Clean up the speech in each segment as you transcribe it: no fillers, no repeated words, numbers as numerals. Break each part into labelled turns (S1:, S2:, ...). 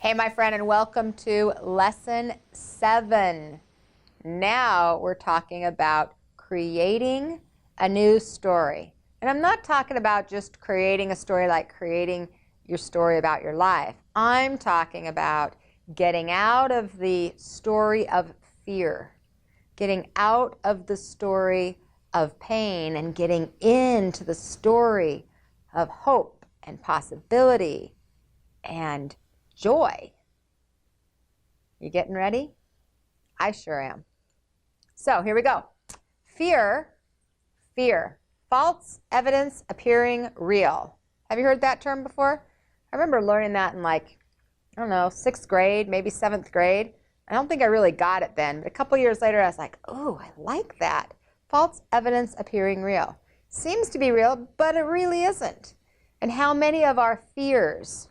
S1: Hey, my friend, and welcome to Lesson 7. Now we're talking about creating a new story. And I'm not talking about just creating a story like creating your story about your life. I'm talking about getting out of the story of fear, getting out of the story of pain, and getting into the story of hope and possibility and joy. You getting ready? I sure am. So here we go. Fear, false evidence appearing real. Have you heard that term before? I remember learning that in I don't know, 6th grade, maybe 7th grade. I don't think I really got it then, but a couple years later I was like, oh, I like that. False evidence appearing real. Seems to be real, but it really isn't. And how many of our fears,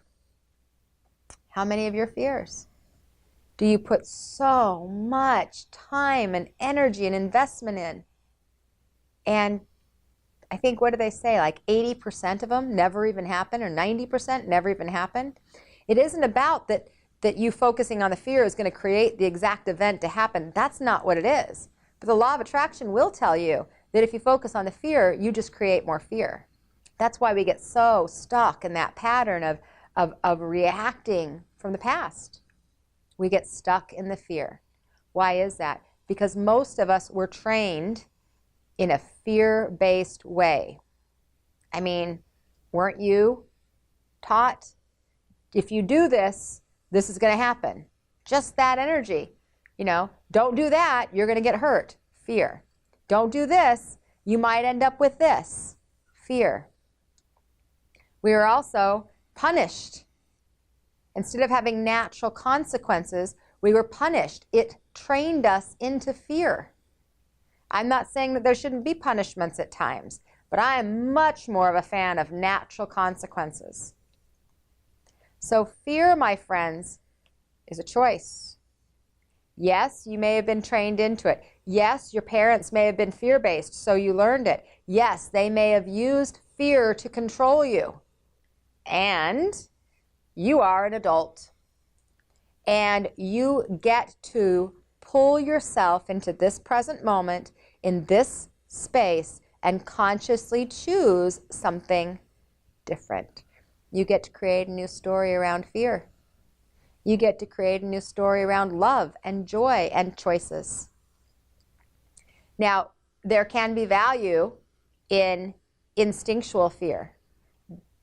S1: how many of your fears do you put so much time and energy and investment in? And I think, what do they say, like 80% of them never even happen, or 90% never even happen? It isn't about that you focusing on the fear is going to create the exact event to happen. That's not what it is. But the law of attraction will tell you that if you focus on the fear, you just create more fear. That's why we get so stuck in that pattern of reacting from the past. We get stuck in the fear. Why is that? Because most of us were trained in a fear-based way. I mean, weren't you taught, if you do this, this is going to happen? Just that energy. You know, don't do that, you're going to get hurt. Fear. Don't do this, you might end up with this. Fear. We are also punished. Instead of having natural consequences, we were punished. It trained us into fear. I'm not saying that there shouldn't be punishments at times, but I am much more of a fan of natural consequences. So fear, my friends, is a choice. Yes, you may have been trained into it. Yes, your parents may have been fear-based, so you learned it. Yes, they may have used fear to control you. And you are an adult, and you get to pull yourself into this present moment, in this space, and consciously choose something different. You get to create a new story around fear. You get to create a new story around love and joy and choices. Now, there can be value in instinctual fear.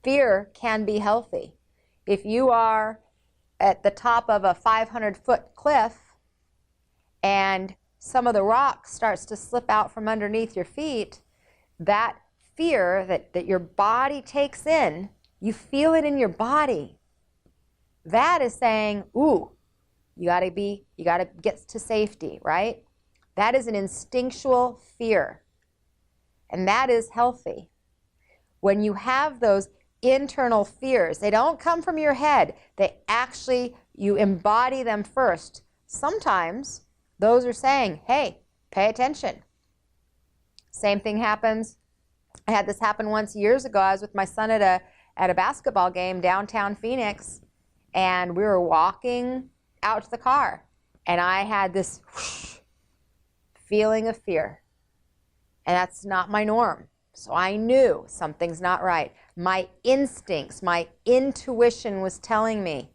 S1: Fear can be healthy. If you are at the top of a 500-foot cliff and some of the rock starts to slip out from underneath your feet, that fear that your body takes in, you feel it in your body. That is saying, ooh, you gotta get to safety, right? That is an instinctual fear. And that is healthy. When you have those internal fears, they don't come from your head. They actually, you embody them first. Sometimes those are saying, hey, pay attention. Same thing happens. I had this happen once years ago. I was with my son at a basketball game downtown Phoenix, and we were walking out to the car, and I had this whoosh feeling of fear. And that's not my norm. So I knew something's not right. My instincts, my intuition was telling me,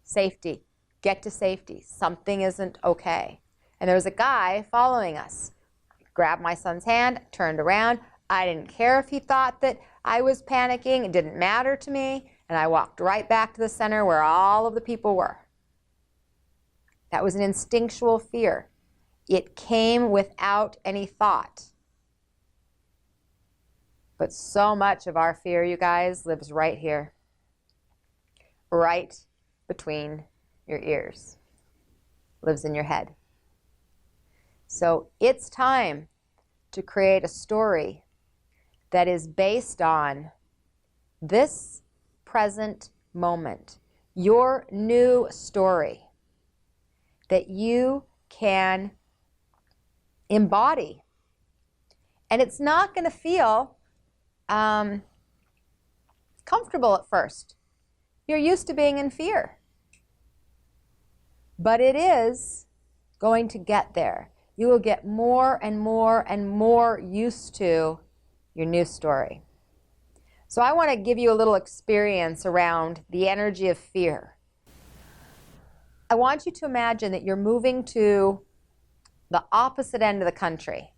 S1: safety, get to safety. Something isn't okay. And there was a guy following us. I grabbed my son's hand, turned around. I didn't care if he thought that I was panicking. It didn't matter to me. And I walked right back to the center where all of the people were. That was an instinctual fear. It came without any thought. But so much of our fear, you guys, lives right here, right between your ears, lives in your head. So it's time to create a story that is based on this present moment, your new story that you can embody. And it's not going to feel comfortable at first. You're used to being in fear. But it is going to get there. You will get more and more and more used to your new story. So I want to give you a little experience around the energy of fear. I want you to imagine that you're moving to the opposite end of the country.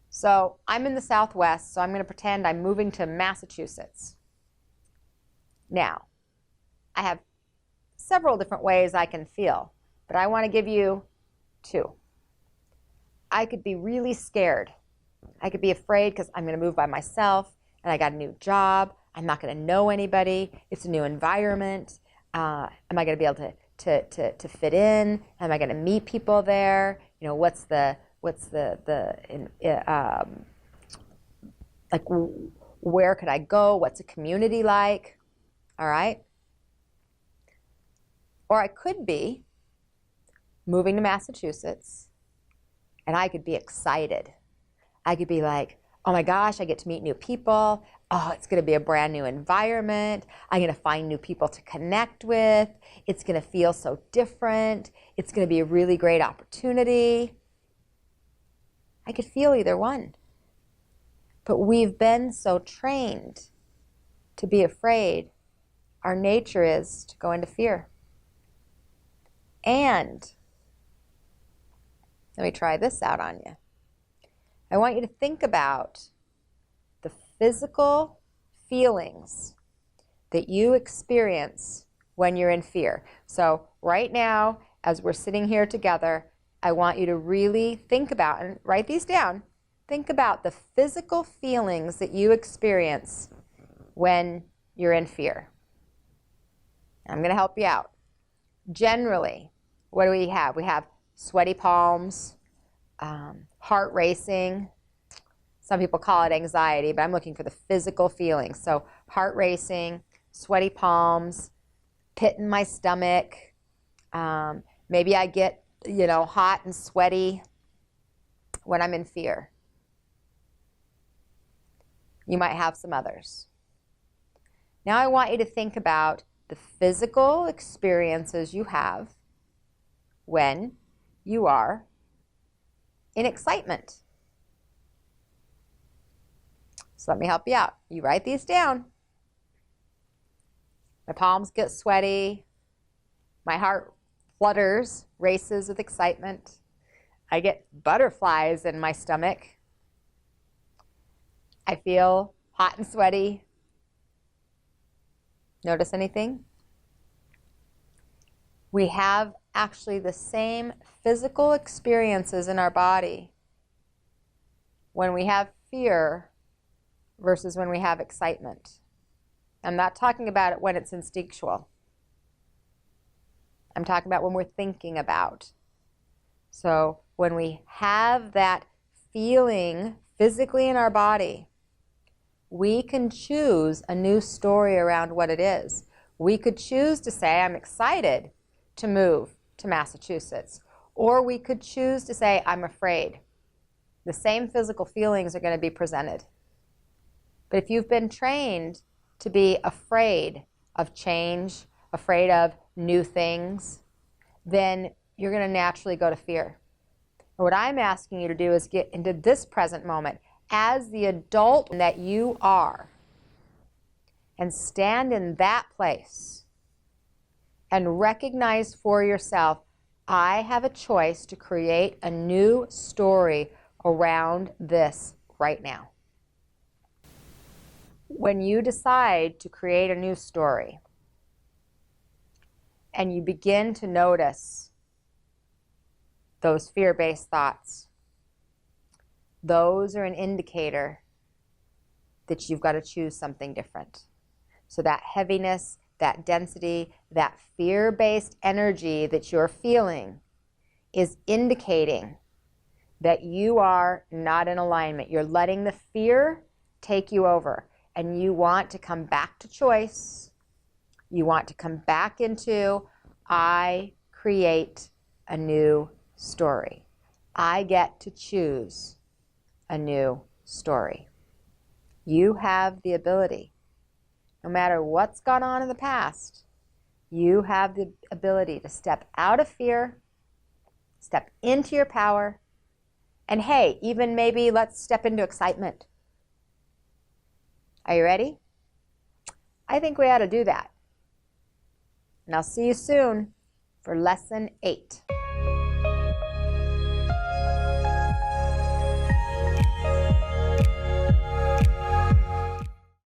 S1: So I'm in the Southwest, so I'm going to pretend I'm moving to Massachusetts. Now, I have several different ways I can feel, but I want to give you two. I could be really scared. I could be afraid because I'm going to move by myself and I got a new job. I'm not going to know anybody. It's a new environment. Am I going to be able to fit in? Am I going to meet people there? You know, like where could I go? What's a community like? All right. Or I could be moving to Massachusetts and I could be excited. I could be like, oh my gosh, I get to meet new people. Oh, it's going to be a brand new environment. I'm going to find new people to connect with. It's going to feel so different. It's going to be a really great opportunity. I could feel either one. But we've been so trained to be afraid. Our nature is to go into fear. And let me try this out on you. I want you to think about the physical feelings that you experience when you're in fear. So right now, as we're sitting here together, I want you to really think about, and write these down, think about the physical feelings that you experience when you're in fear. I'm going to help you out. Generally, what do we have? We have sweaty palms, heart racing. Some people call it anxiety, but I'm looking for the physical feelings. So heart racing, sweaty palms, pit in my stomach. Maybe I get, hot and sweaty when I'm in fear. You might have some others. Now I want you to think about the physical experiences you have when you are in excitement. So let me help you out. You write these down. My palms get sweaty. My heart flutters, races with excitement. I get butterflies in my stomach. I feel hot and sweaty. Notice anything? We have actually the same physical experiences in our body when we have fear versus when we have excitement. I'm not talking about it when it's instinctual. I'm talking about when we're thinking about. So when we have that feeling physically in our body, we can choose a new story around what it is. We could choose to say, I'm excited to move to Massachusetts. Or we could choose to say, I'm afraid. The same physical feelings are going to be presented. But if you've been trained to be afraid of change, afraid of new things, then you're going to naturally go to fear. And what I'm asking you to do is get into this present moment as the adult that you are and stand in that place and recognize for yourself, I have a choice to create a new story around this right now. When you decide to create a new story and you begin to notice those fear-based thoughts, those are an indicator that you've got to choose something different. So that heaviness, that density, that fear-based energy that you're feeling is indicating that you are not in alignment. You're letting the fear take you over, and you want to come back to choice. You want to come back into, I create a new story. I get to choose a new story. You have the ability, no matter what's gone on in the past, You have the ability to step out of fear, step into your power, and hey, even maybe let's step into excitement. Are you ready? I think we ought to do that. And I'll see you soon for lesson 8.